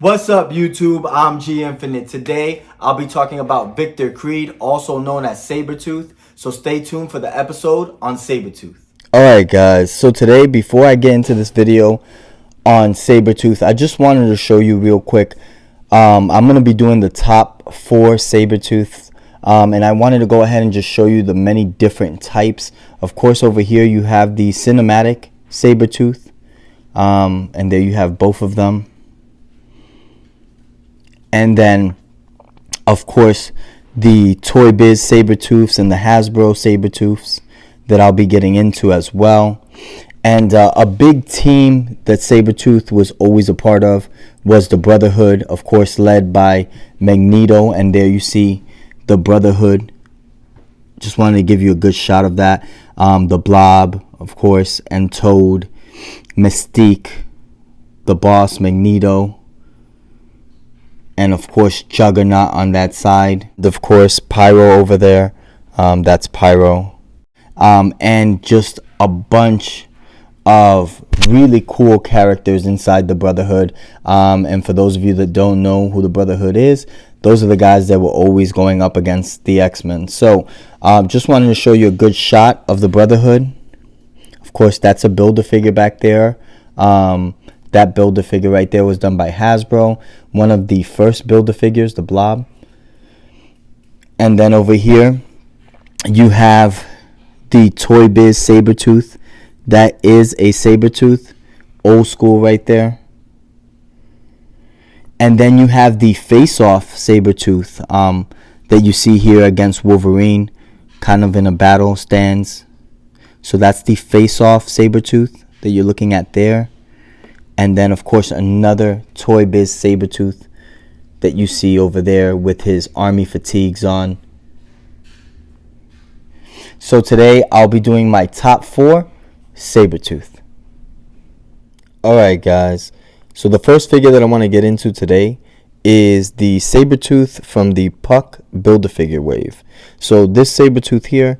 What's up, YouTube? I'm G Infinite. Today, I'll be talking about Victor Creed, also known as Sabretooth. So stay tuned for the episode on Sabretooth. Alright guys, so today before I get into this video on Sabretooth, I just wanted to show you real quick. I'm going to be doing the top 4 Sabretooths, and I wanted to go ahead and just show you the many different types. Of course, over here you have the cinematic Sabretooth, and there you have both of them. And then, of course, the Toy Biz Sabretooths and the Hasbro Sabretooths that I'll be getting into as well. And a big team that Sabretooth was always a part of was the Brotherhood, of course, led by Magneto. And there you see the Brotherhood. Just wanted to give you a good shot of that. The Blob, of course, and Toad, Mystique, the Boss, Magneto, and of course Juggernaut on that side. Of course Pyro over there, that's Pyro, and just a bunch of really cool characters inside the Brotherhood. And for those of you that don't know who the Brotherhood is, those are the guys that were always going up against the X-Men. So just wanted to show you a good shot of the Brotherhood. Of course, that's a Build-A-Figure back there. That Build-A-Figure right there was done by Hasbro, one of the first Build-A-Figures, the Blob. And then over here, you have the Toy Biz Sabretooth. That is a Sabretooth, old school right there. And then you have the Face-Off Sabretooth that you see here against Wolverine, kind of in a battle stance. So that's the Face-Off Sabretooth that you're looking at there. And then, of course, another Toy Biz Sabretooth that you see over there with his army fatigues on. So today, I'll be doing my top 4 Sabretooth. Alright, guys. So the first figure that I want to get into today is the Sabretooth from the Puck Build-A-Figure wave. So this Sabretooth here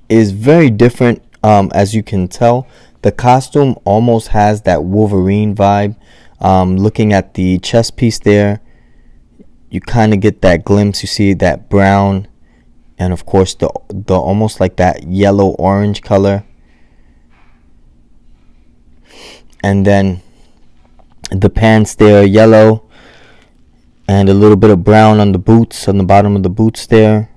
is very different, as you can tell. The costume almost has that Wolverine vibe. Looking at the chest piece there, you kind of get that glimpse. You see that brown, and of course the almost like that yellow orange color. And then the pants there, yellow, and a little bit of brown on the boots, on the bottom of the boots there.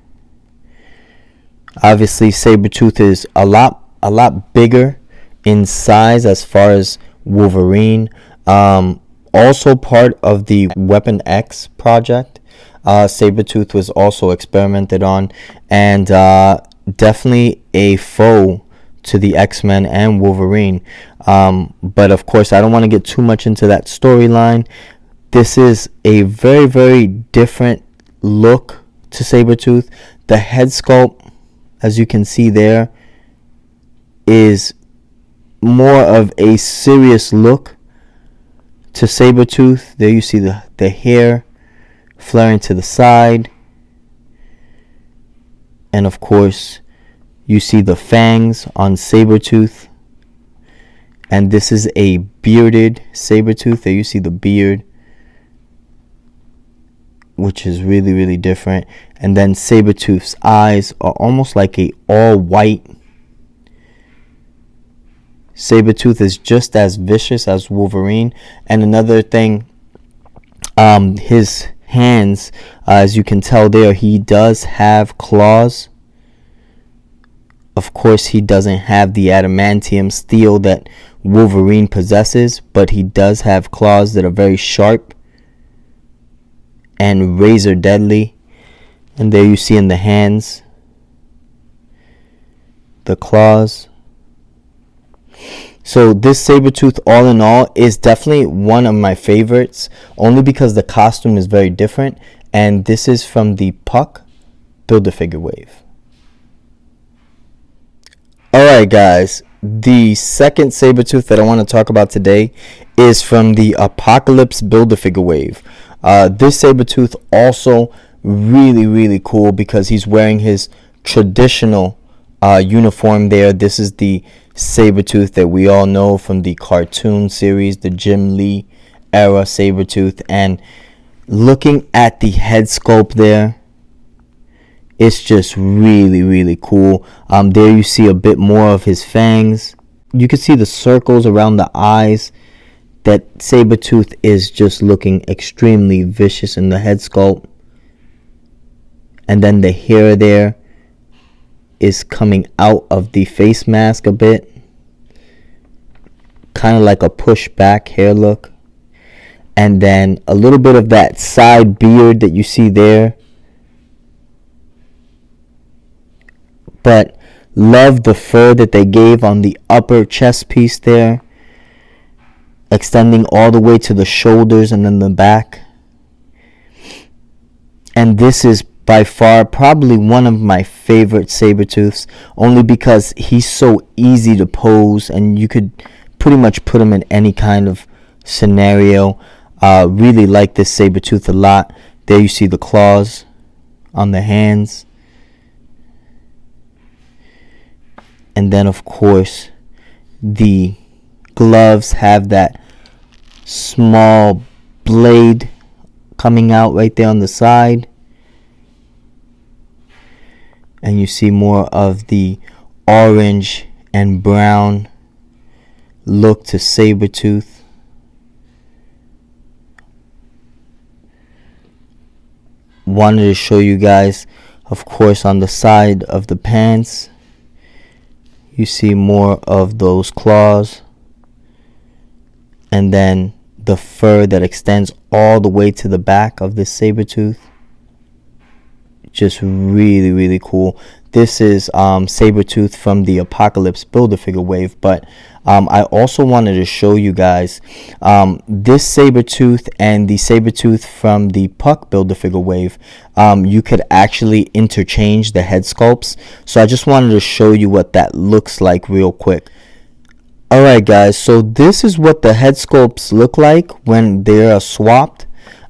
Obviously, Sabretooth is a lot bigger in size as far as Wolverine. Also part of the Weapon X project. Sabretooth was also experimented on, and definitely a foe to the X-Men and Wolverine. But of course, I don't want to get too much into that storyline. This is a very, very different look to Sabretooth. The head sculpt, as you can see there, is more of a serious look to Sabretooth. There you see the hair flaring to the side. And of course, you see the fangs on Sabretooth. And this is a bearded Sabretooth. There you see the beard, which is really, really different. And then Sabretooth's eyes are almost like a all-white. Sabretooth is just as vicious as Wolverine. And another thing, his hands, as you can tell there, he does have claws. Of course, he doesn't have the adamantium steel that Wolverine possesses, but he does have claws that are very sharp and razor deadly. And there you see in the hands the claws. So this Sabretooth, all in all, is definitely one of my favorites, only because the costume is very different. And this is from the Puck Build-A-Figure wave. Alright guys, the second Sabretooth that I want to talk about today is from the Apocalypse Build-A-Figure wave. This Sabretooth also really, really cool because he's wearing his traditional uniform there. This is the Sabretooth that we all know from the cartoon series, the Jim Lee era Sabretooth. And looking at the head sculpt there, it's just really, really cool. There you see a bit more of his fangs. You can see the circles around the eyes. That Sabretooth is just looking extremely vicious in the head sculpt. And then the hair there is coming out of the face mask a bit. Kind of like a push back hair look. And then a little bit of that side beard that you see there. But love the fur that they gave on the upper chest piece there, extending all the way to the shoulders and then the back. And this is by far probably one of my favorite Sabretooths, only because he's so easy to pose and you could pretty much put him in any kind of scenario. Really like this Sabretooth a lot. There you see the claws on the hands. And then of course the gloves have that small blade coming out right there on the side. And you see more of the orange and brown look to Sabretooth. Wanted to show you guys, of course, on the side of the pants, you see more of those claws. And then the fur that extends all the way to the back of this Sabretooth. Just really, really cool. This is Sabretooth from the Apocalypse Build-A-Figure wave, but I also wanted to show you guys this Sabretooth and the Sabretooth from the Puck Build-A-Figure wave. You could actually interchange the head sculpts, so I just wanted to show you what that looks like real quick. Alright guys, so this is what the head sculpts look like when they are swapped.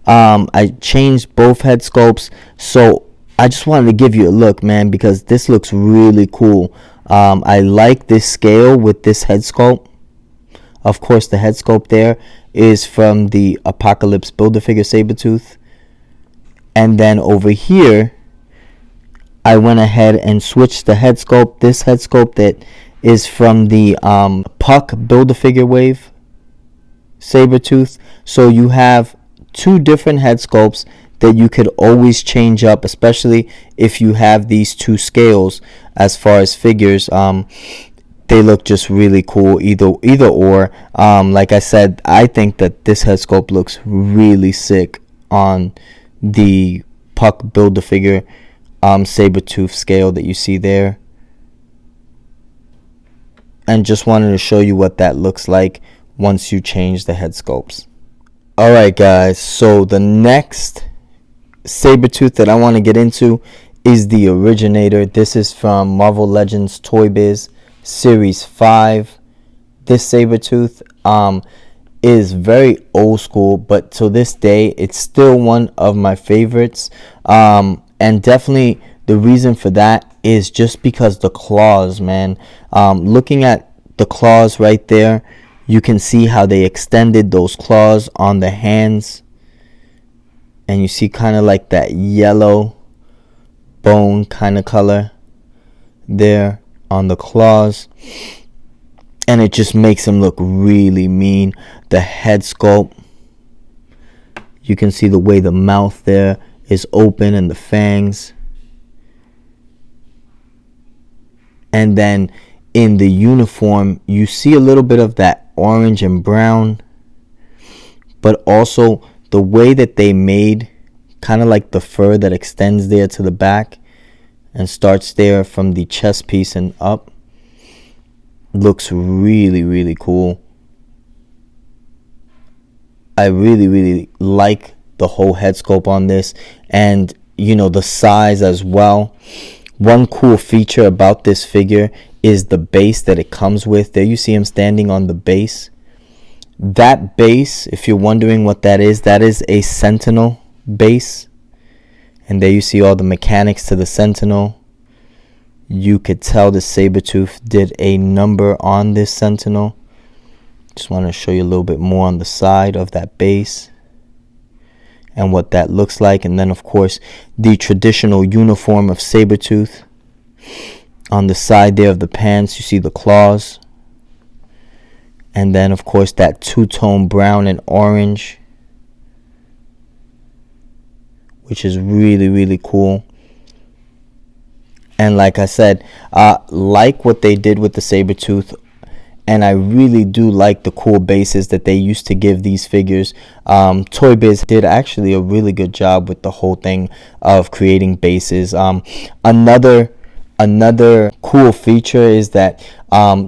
I changed both head sculpts, so I just wanted to give you a look, man, because this looks really cool. I like this scale with this head sculpt. Of course, the head sculpt there is from the Apocalypse Build-A-Figure Sabretooth. And then over here, I went ahead and switched the head sculpt. This head sculpt that is from the Puck Build-A-Figure wave Sabretooth. So you have two different head sculpts that you could always change up, especially if you have these two scales as far as figures. They look just really cool either or. Like I said, I think that this head sculpt looks really sick on the Puck Build-A-Figure Sabretooth scale that you see there. And just wanted to show you what that looks like once you change the head sculpts. Alright guys, so the next Sabretooth that I want to get into is the originator. This is from Marvel Legends Toy Biz Series 5. This Sabretooth is very old school, but to this day it's still one of my favorites. And definitely the reason for that is just because the claws, man. Looking at the claws right there, you can see how they extended those claws on the hands. And you see kind of like that yellow bone kind of color there on the claws. And it just makes him look really mean. The head sculpt, you can see the way the mouth there is open and the fangs. And then in the uniform, you see a little bit of that orange and brown. But also the way that they made kind of like the fur that extends there to the back and starts there from the chest piece and up looks really, really cool. I really like the whole head sculpt on this, and you know, the size as well. One cool feature about this figure is the base that it comes with. There you see him standing on the base. That base, if you're wondering what that is a Sentinel base. And there you see all the mechanics to the Sentinel. You could tell the Sabretooth did a number on this Sentinel. Just want to show you a little bit more on the side of that base and what that looks like. And then, of course, the traditional uniform of Sabretooth. On the side there of the pants, you see the claws. And then, of course, that two-tone brown and orange, which is really, really cool. And like I said, like what they did with the Sabretooth, and I really do like the cool bases that they used to give these figures. Toy Biz did actually a really good job with the whole thing of creating bases. Another cool feature is that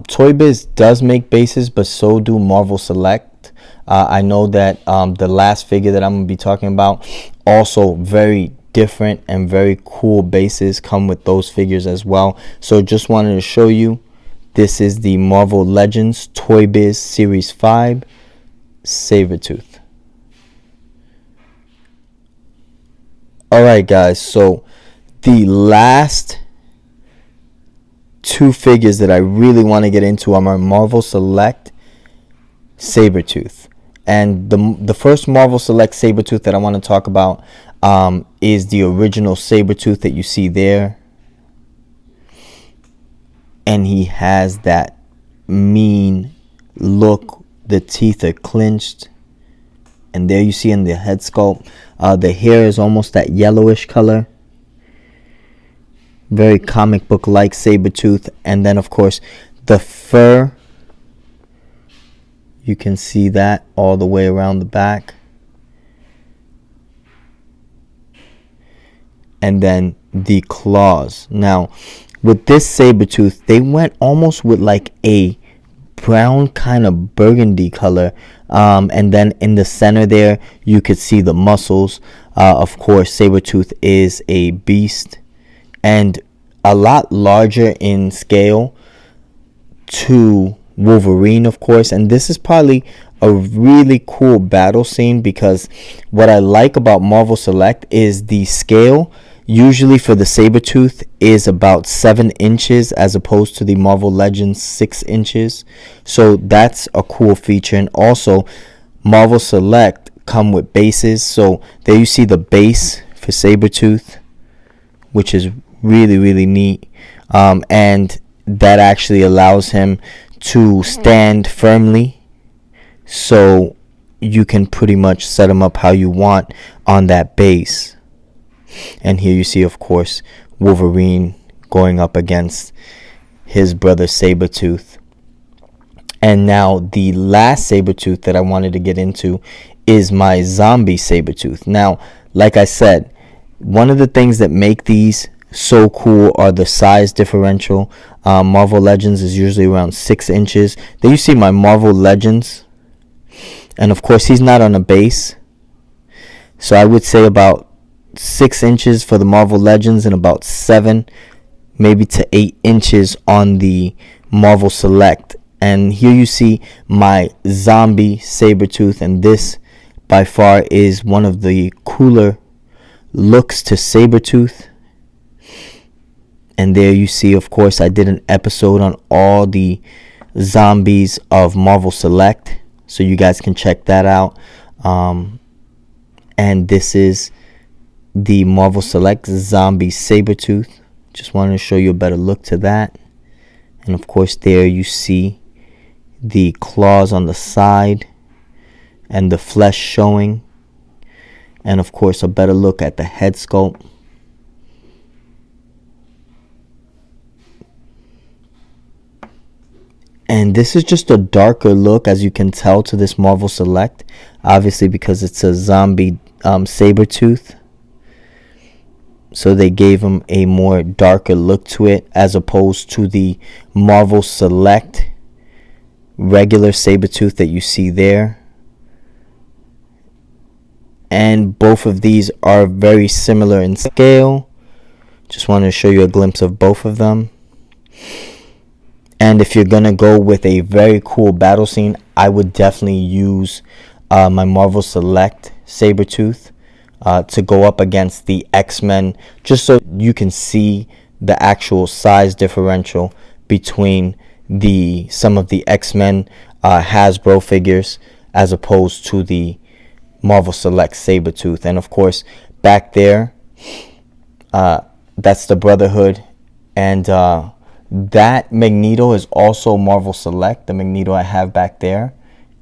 Toy Biz does make bases, but so do Marvel Select. I know that the last figure that I'm going to be talking about, also very different and very cool bases come with those figures as well. So just wanted to show you, this is the Marvel Legends Toy Biz Series 5 Sabretooth. Alright guys, so the last two figures that I really want to get into are my Marvel Select Sabretooth. And the first Marvel Select Sabretooth that I want to talk about is the original Sabretooth that you see there. And he has that mean look. The teeth are clenched. And there you see in the head sculpt, the hair is almost that yellowish color. Very comic book like Sabretooth. And then, of course, the fur. You can see that all the way around the back. And then the claws. Now, with this Sabretooth, they went almost with like a brown kind of burgundy color. And then in the center there, you could see the muscles. Of course, Sabretooth is a beast and a lot larger in scale to Wolverine, of course. And this is probably a really cool battle scene, because what I like about Marvel Select is the scale usually for the Sabretooth is about 7 inches as opposed to the Marvel Legends 6 inches. So that's a cool feature. And also Marvel Select come with bases. So there you see the base for Sabretooth, which is really, really neat. And that actually allows him to stand firmly, so you can pretty much set him up how you want on that base. And here you see, of course, Wolverine going up against his brother Sabretooth. And now the last Sabretooth that I wanted to get into is my zombie Sabretooth. Now, like I said, one of the things that make these so cool are the size differential. Marvel Legends is usually around 6 inches. Then you see my Marvel Legends, and of course he's not on a base, so I would say about 6 inches for the Marvel Legends and about 7 maybe to 8 inches on the Marvel Select. And here you see my zombie Sabretooth, and this by far is one of the cooler looks to Sabretooth. And there you see, of course, I did an episode on all the zombies of Marvel Select, so you guys can check that out. And this is the Marvel Select Zombie Sabretooth. Just wanted to show you a better look to that. And of course there you see the claws on the side and the flesh showing. And of course a better look at the head sculpt. And this is just a darker look, as you can tell, to this Marvel Select. Obviously because it's a zombie Sabretooth, so they gave him a more darker look to it, as opposed to the Marvel Select regular Sabretooth that you see there. And both of these are very similar in scale. Just wanted to show you a glimpse of both of them. And if you're going to go with a very cool battle scene, I would definitely use my Marvel Select Sabretooth to go up against the X-Men, just so you can see the actual size differential between some of the X-Men Hasbro figures as opposed to the Marvel Select Sabretooth. And of course, back there, that's the Brotherhood. And that Magneto is also Marvel Select, the Magneto I have back there.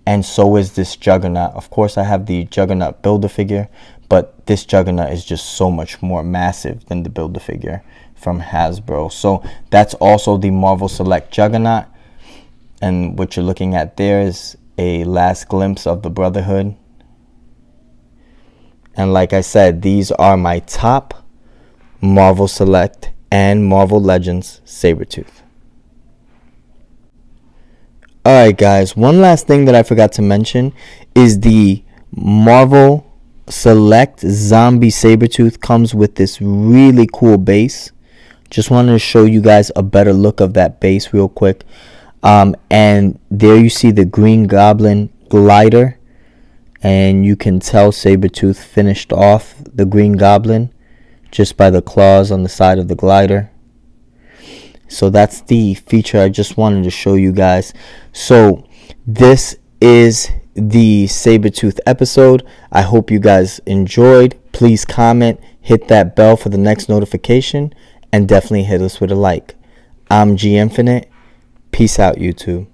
And so is this Juggernaut. Of course, I have the Juggernaut Build-A-Figure, but this Juggernaut is just so much more massive than the Build-A-Figure from Hasbro. So that's also the Marvel Select Juggernaut. And what you're looking at there is a last glimpse of the Brotherhood. And like I said, these are my top Marvel Select and Marvel Legends Sabretooth. Alright guys, one last thing that I forgot to mention is the Marvel Select Zombie Sabretooth comes with this really cool base. Just wanted to show you guys a better look of that base real quick. And there you see the Green Goblin glider. And you can tell Sabretooth finished off the Green Goblin just by the claws on the side of the glider. So that's the feature I just wanted to show you guys. So this is the Sabretooth episode. I hope you guys enjoyed. Please comment, hit that bell for the next notification, and definitely hit us with a like. I'm G Infinite. Peace out, YouTube.